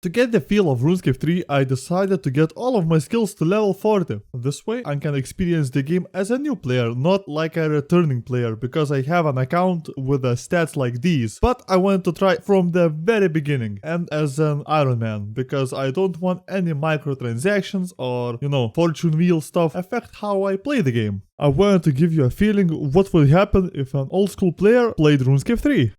To get the feel of RuneScape 3, I decided to get all of my skills to level 40. This way, I can experience the game as a new player, not like a returning player, because I have an account with stats like these. But I wanted to try from the very beginning, and as an Iron Man, because I don't want any microtransactions or, fortune wheel stuff affect how I play the game. I wanted to give you a feeling what would happen if an old school player played RuneScape 3.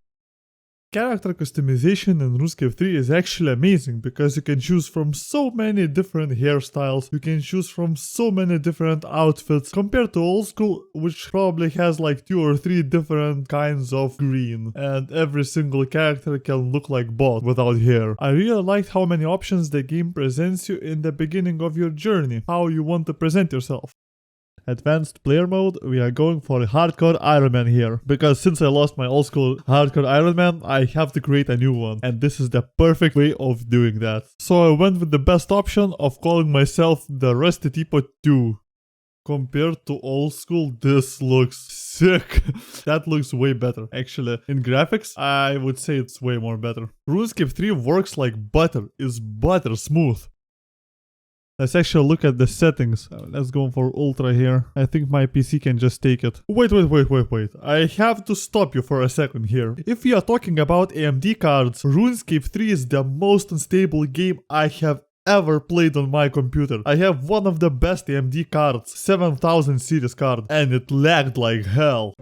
Character customization in RuneScape 3 is actually amazing because you can choose from so many different hairstyles, you can choose from so many different outfits compared to old school, which probably has like 2 or 3 different kinds of green, and every single character can look like bot without hair. I really liked how many options the game presents you in the beginning of your journey, how you want to present yourself. Advanced player mode, we are going for hardcore Iron Man here, because since I lost my old school hardcore Iron Man, I have to create a new one, and this is the perfect way of doing that. So I went with the best option of calling myself the Rusty Teapot 2. Compared to old school, this looks sick. That looks way better. Actually, in graphics, I would say it's way more better. RuneScape 3 works like butter, is butter smooth. Let's actually look at the settings. Let's go for ultra here. I think my PC can just take it. Wait. I have to stop you for a second here. If we are talking about AMD cards, RuneScape 3 is the most unstable game I have ever played on my computer. I have one of the best AMD cards, 7000 series card, and it lagged like hell.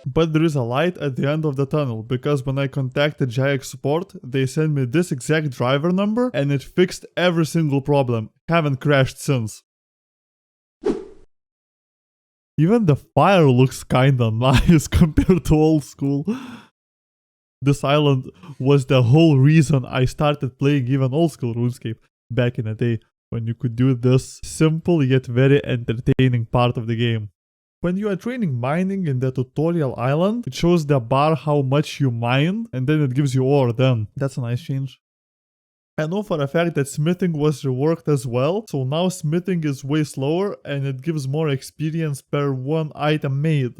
But there is a light at the end of the tunnel, because when I contacted Jax support, they sent me this exact driver number and it fixed every single problem. Haven't crashed since. Even the fire looks kinda nice compared to old school. This island was the whole reason I started playing even old school RuneScape back in the day, when you could do this simple yet very entertaining part of the game. When you are training mining in the tutorial island, it shows the bar how much you mine, and then it gives you ore then. That's a nice change. I know for a fact that smithing was reworked as well, so now smithing is way slower and it gives more experience per one item made.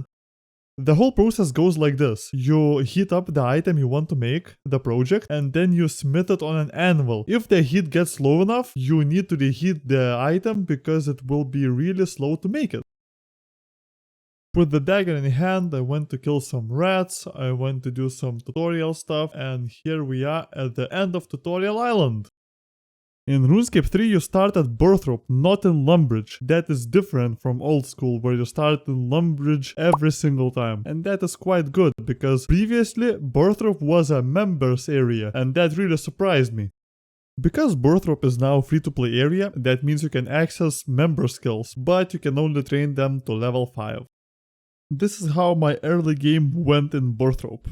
The whole process goes like this. You heat up the item you want to make, the project, and then you smith it on an anvil. If the heat gets low enough, you need to reheat the item because it will be really slow to make it. With the dagger in hand, I went to kill some rats, I went to do some tutorial stuff, and here we are at the end of Tutorial Island. In RuneScape 3 you start at Birthrope, not in Lumbridge. That is different from old school where you start in Lumbridge every single time. And that is quite good, because previously Birthrope was a members area, and that really surprised me. Because Birthrope is now free-to-play area, that means you can access member skills, but you can only train them to level 5. This is how my early game went in Birthrope.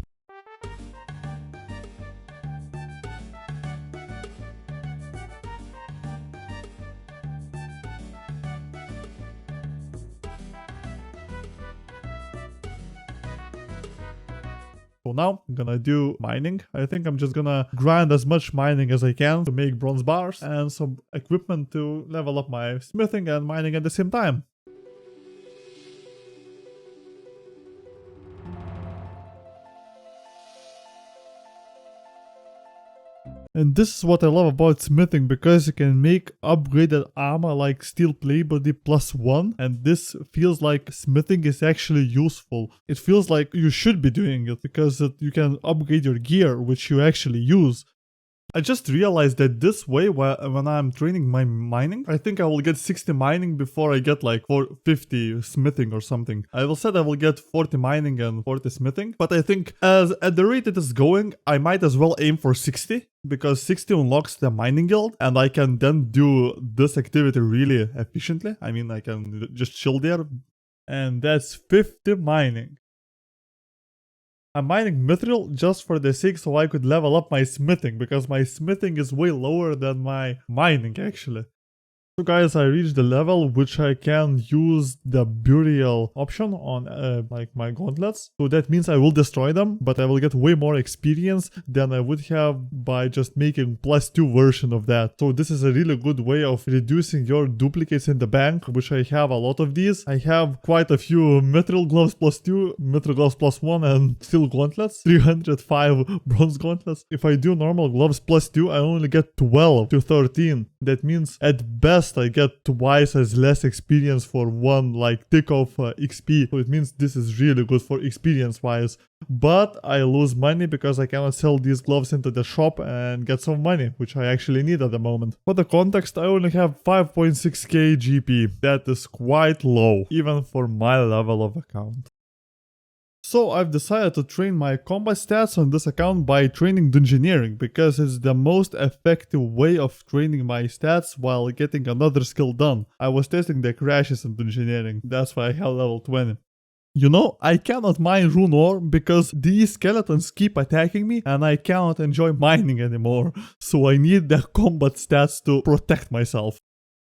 So now I'm gonna do mining. I think I'm just gonna grind as much mining as I can to make bronze bars and some equipment to level up my smithing and mining at the same time. And this is what I love about smithing, because you can make upgraded armor like steel plate body +1, and this feels like smithing is actually useful. It feels like you should be doing it because you can upgrade your gear, which you actually use. I just realized that this way, when I'm training my mining, I think I will get 60 mining before I get like 50 smithing or something. I will said I will get 40 mining and 40 smithing, but I think as at the rate it is going, I might as well aim for 60 because 60 unlocks the mining guild and I can then do this activity really efficiently. I mean, I can just chill there, and that's 50 mining. I'm mining mithril just for the sake so I could level up my smithing, because my smithing is way lower than my mining actually. So guys, I reached the level which I can use the burial option on like my gauntlets. So that means I will destroy them, but I will get way more experience than I would have by just making +2 version of that. So this is a really good way of reducing your duplicates in the bank, which I have a lot of these. I have quite a few mithril gloves +2, mithril gloves +1 and steel gauntlets, 305 bronze gauntlets. If I do normal gloves +2, I only get 12 to 13. That means at best I get twice as less experience for one like tick of XP. So it means this is really good for experience wise. But I lose money because I cannot sell these gloves into the shop and get some money, which I actually need at the moment. For the context, I only have 5.6k GP. That is quite low, even for my level of account. So I've decided to train my combat stats on this account by training Dungeoneering, because it's the most effective way of training my stats while getting another skill done. I was testing the crashes in Dungeoneering, that's why I have level 20. You know, I cannot mine rune ore because these skeletons keep attacking me and I cannot enjoy mining anymore. So I need the combat stats to protect myself.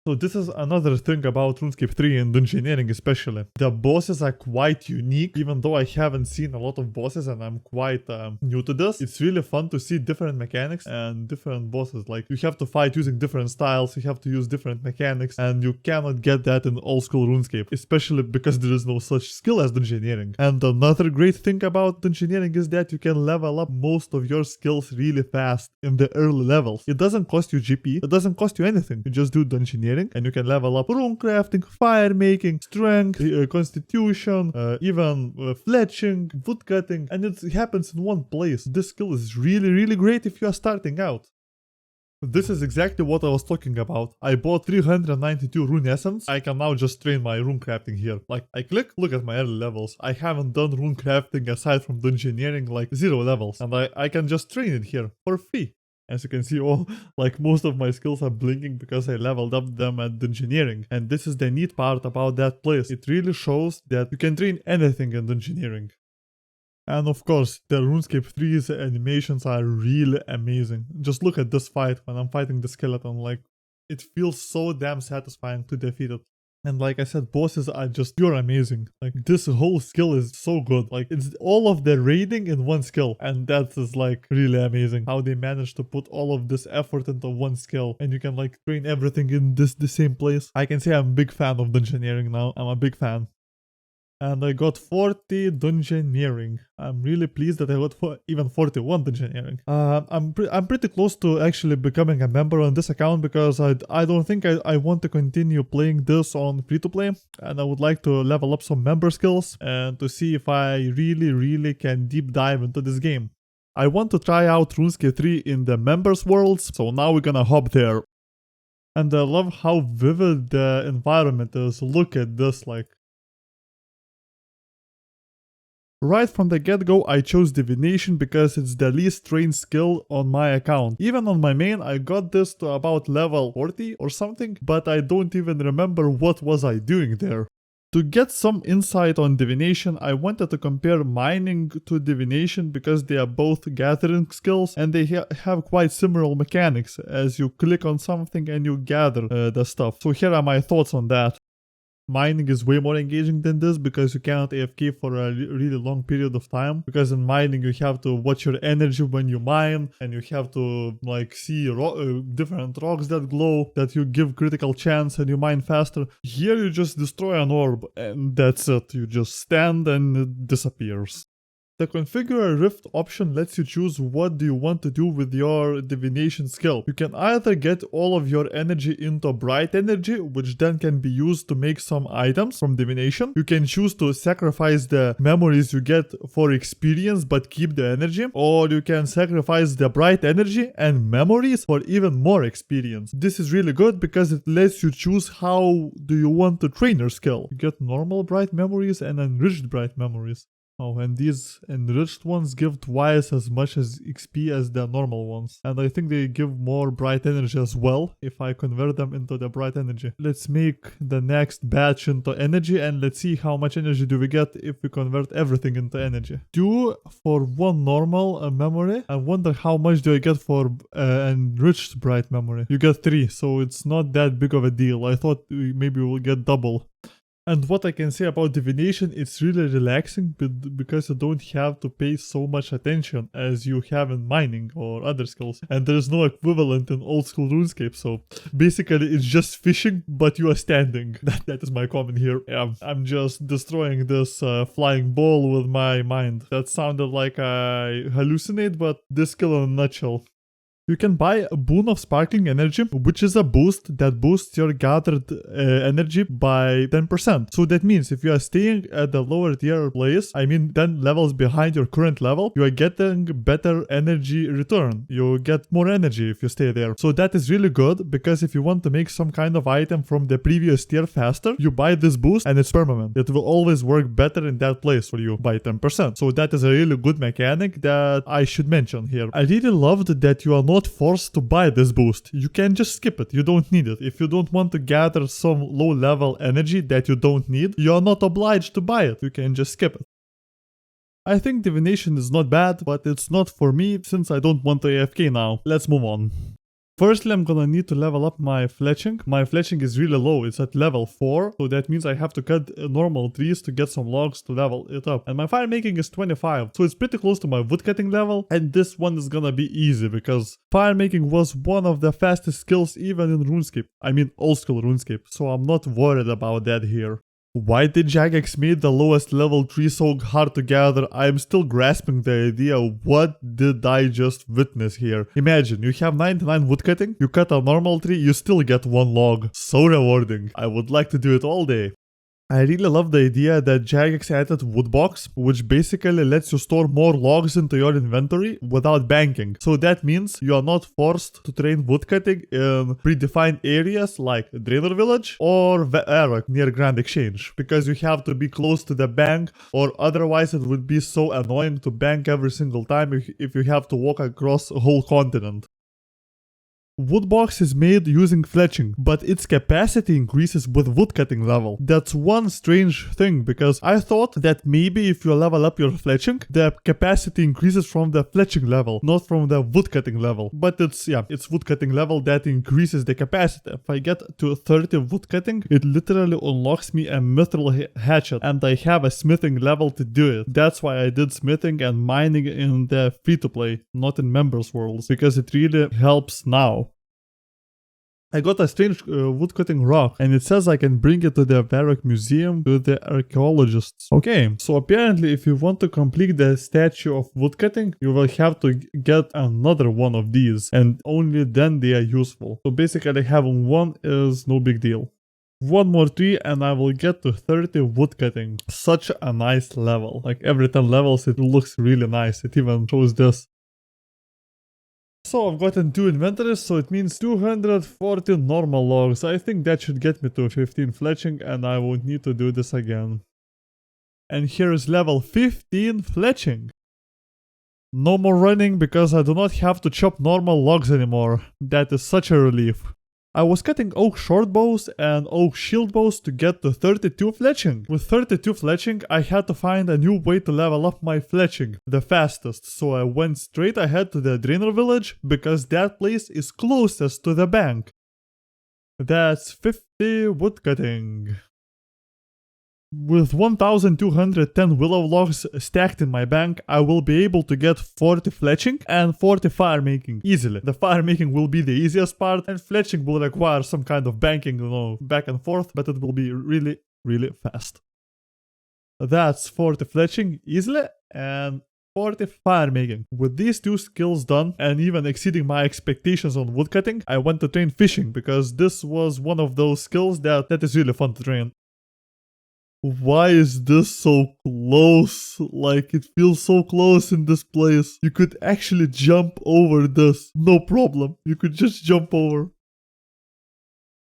So this is another thing about RuneScape 3 and Dungeoneering especially. The bosses are quite unique, even though I haven't seen a lot of bosses and I'm quite new to this. It's really fun to see different mechanics and different bosses. Like, you have to fight using different styles, you have to use different mechanics, and you cannot get that in old school RuneScape, especially because there is no such skill as Dungeoneering. And another great thing about Dungeoneering is that you can level up most of your skills really fast in the early levels. It doesn't cost you GP, it doesn't cost you anything. You just do Dungeoneering and you can level up rune crafting, fire making, strength, constitution, even fletching, wood cutting, and it happens in one place. This skill is really great if you are starting out. This is exactly what I was talking about. I bought 392 rune essence. I can now just train my rune crafting here. Like, I click, look at my early levels. I haven't done rune crafting aside from Dungeoneering like 0 levels, and I can just train it here for free. As you can see, like most of my skills are blinking because I leveled up them at Dungeoneering. And this is the neat part about that place. It really shows that you can train anything in Dungeoneering. And of course, the RuneScape 3's animations are really amazing. Just look at this fight when I'm fighting the skeleton. Like, it feels so damn satisfying to defeat it. And like I said, bosses are just pure amazing. Like, this whole skill is so good. Like, it's all of the raiding in one skill. And that is like really amazing. How they managed to put all of this effort into one skill. And you can like train everything in the same place. I can say I'm a big fan of Dungeoneering now. I'm a big fan. And I got 40 Dungeoneering. I'm really pleased that I got even 41 Dungeoneering. I'm pretty close to actually becoming a member on this account, because I don't think I want to continue playing this on free-to-play. And I would like to level up some member skills and to see if I really can deep dive into this game. I want to try out RuneScape 3 in the members worlds, so now we're gonna hop there. And I love how vivid the environment is. Look at this, like. Right from the get-go, I chose Divination because it's the least trained skill on my account. Even on my main, I got this to about level 40 or something, but I don't even remember what was I doing there. To get some insight on Divination, I wanted to compare Mining to Divination because they are both gathering skills and they have quite similar mechanics, as you click on something and you gather the stuff. So here are my thoughts on that. Mining is way more engaging than this because you cannot AFK for a really long period of time. Because in mining you have to watch your energy when you mine, and you have to like see different rocks that glow, that you give critical chance and you mine faster. Here you just destroy an orb and that's it. You just stand and it disappears. The configure a rift option lets you choose what do you want to do with your divination skill. You can either get all of your energy into bright energy, which then can be used to make some items from divination. You can choose to sacrifice the memories you get for experience but keep the energy, or you can sacrifice the bright energy and memories for even more experience. This is really good because it lets you choose how do you want to train your skill. You get normal bright memories and enriched bright memories. Oh, and these enriched ones give twice as much as XP as the normal ones. And I think they give more bright energy as well if I convert them into the bright energy. Let's make the next batch into energy and let's see how much energy do we get if we convert everything into energy. 2 for one normal memory. I wonder how much do I get for enriched bright memory. You get 3, so it's not that big of a deal. I thought maybe we'll get double. And what I can say about divination, it's really relaxing because you don't have to pay so much attention as you have in mining or other skills. And there's no equivalent in old school RuneScape, so basically it's just fishing, but you are standing. That is my comment here. I'm just destroying this flying ball with my mind. That sounded like I hallucinate, but this skill in a nutshell. You can buy a boon of sparkling energy, which is a boost that boosts your gathered energy by 10%. So that means if you are staying at the lower tier place, I mean 10 levels behind your current level, you are getting better energy return. You get more energy if you stay there. So that is really good because if you want to make some kind of item from the previous tier faster, you buy this boost and it's permanent. It will always work better in that place for you by 10%. So that is a really good mechanic that I should mention here. I really loved that you are not forced to buy this boost. You can just skip it. You don't need it. If you don't want to gather some low level energy that you don't need, you are not obliged to buy it. You can just skip it. I think divination is not bad, but it's not for me since I don't want to AFK now. Let's move on. Firstly, I'm gonna need to level up my fletching. My fletching is really low, it's at level 4, so that means I have to cut normal trees to get some logs to level it up. And my fire making is 25, so it's pretty close to my woodcutting level, and this one is gonna be easy because fire making was one of the fastest skills even in RuneScape. I mean old school RuneScape, so I'm not worried about that here. Why did Jagex made the lowest level tree so hard to gather? I'm still grasping the idea. What did I just witness here? Imagine, you have 99 woodcutting, you cut a normal tree, you still get 1 log. So rewarding. I would like to do it all day. I really love the idea that Jagex added Woodbox, which basically lets you store more logs into your inventory without banking. So that means you are not forced to train woodcutting in predefined areas like Draenor Village or Varrock near Grand Exchange, because you have to be close to the bank, or otherwise it would be so annoying to bank every single time if you have to walk across a whole continent. Woodbox is made using fletching, but its capacity increases with woodcutting level. That's one strange thing, because I thought that maybe if you level up your fletching, the capacity increases from the fletching level, not from the woodcutting level. But it's woodcutting level that increases the capacity. If I get to 30 woodcutting, it literally unlocks me a mithril hatchet, and I have a smithing level to do it. That's why I did smithing and mining in the free-to-play, not in members worlds, because it really helps now. I got a strange woodcutting rock, and it says I can bring it to the Varrock Museum to the archaeologists. Okay, so apparently if you want to complete the statue of woodcutting, you will have to get another one of these, and only then they are useful. So basically having one is no big deal. One more tree and I will get to 30 woodcutting. Such a nice level. Like every 10 levels it looks really nice. It even shows this. So I've gotten 2 inventories, so it means 240 normal logs. I think that should get me to 15 fletching and I won't need to do this again. And here is level 15 fletching. No more running because I do not have to chop normal logs anymore. That is such a relief. I was cutting oak short bows and oak shield bows to get to 32 fletching. With 32 fletching, I had to find a new way to level up my fletching the fastest, so I went straight ahead to the Draenor Village because that place is closest to the bank. That's 50 woodcutting. With 1210 willow logs stacked in my bank, I will be able to get 40 fletching and 40 fire making easily. The fire making will be the easiest part, and fletching will require some kind of banking, you know, back and forth, but it will be really, really fast. That's 40 fletching easily, and 40 fire making. With these 2 skills done and even exceeding my expectations on woodcutting, I went to train fishing because this was one of those skills that is really fun to train. Why is this so close? Like, it feels so close in this place. You could actually jump over this. No problem. You could just jump over.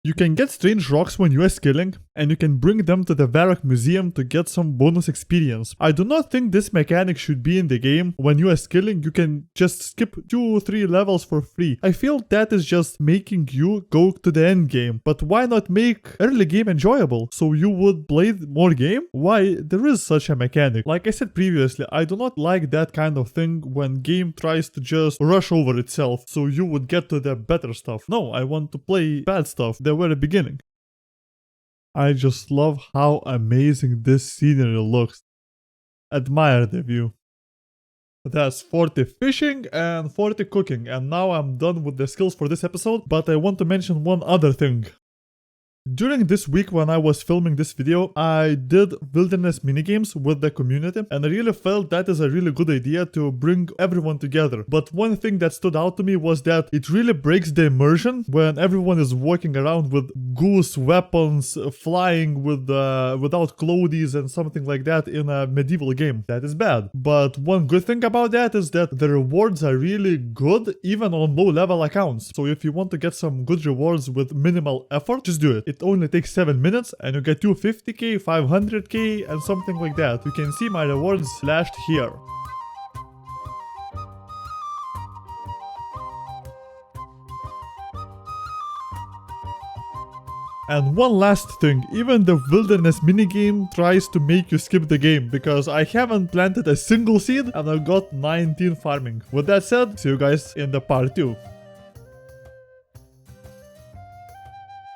You can get strange rocks when you are skilling, and you can bring them to the Varrock Museum to get some bonus experience. I do not think this mechanic should be in the game. When you are skilling, you can just skip 2 or 3 levels for free. I feel that is just making you go to the end game. But why not make early game enjoyable? So you would play more game? Why? There is such a mechanic. Like I said previously, I do not like that kind of thing when game tries to just rush over itself so you would get to the better stuff. No, I want to play bad stuff the very beginning. I just love how amazing this scenery looks. Admire the view. That's 40 fishing and 40 cooking, and now I'm done with the skills for this episode, but I want to mention one other thing. During this week when I was filming this video, I did wilderness minigames with the community, and I really felt that is a really good idea to bring everyone together. But one thing that stood out to me was that it really breaks the immersion when everyone is walking around with goose weapons, flying with without clothes and something like that in a medieval game. That is bad. But one good thing about that is that the rewards are really good even on low level accounts. So if you want to get some good rewards with minimal effort, just do it. It only takes 7 minutes and you get 250k, 500k and something like that. You can see my rewards flashed here. And one last thing, even the wilderness minigame tries to make you skip the game because I haven't planted a single seed and I got 19 farming. With that said, see you guys in the part 2.